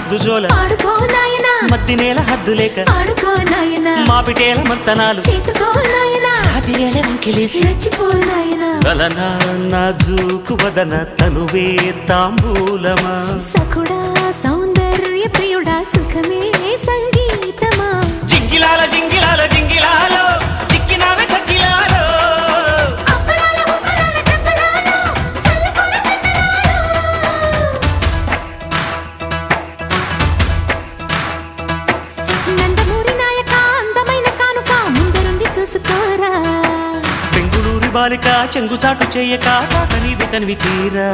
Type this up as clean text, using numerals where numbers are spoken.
ముద్దుజోల ఆడుకో నాయనా మద్ది నేల హద్దు లేక ఆడుకో నాయనా మాపిటేల మంతనాలు చేసుకో నాయనా రాతిరేళ రంకెలేసి రెచ్చిపో నాయనా కలనా నాజూకు వదన తనువే తాంబూలమా సఖుడా సౌందర్య ప్రియుడా సుఖమే సంగీతమా జింగిలాల జింగిలాల జింగిలాలో చిక్కినావే చక్కిలాలో అప్పలాల ఉప్పలాల తెప్పలాల చల్లకొడ చందనాలు నందమూరి నాయక అందమైన కానుక ముందరుంది చూసుకోరా బెంగుళూరి బాలిక చెంగుచాటు చేయక తాట నీవి తనివి తీరా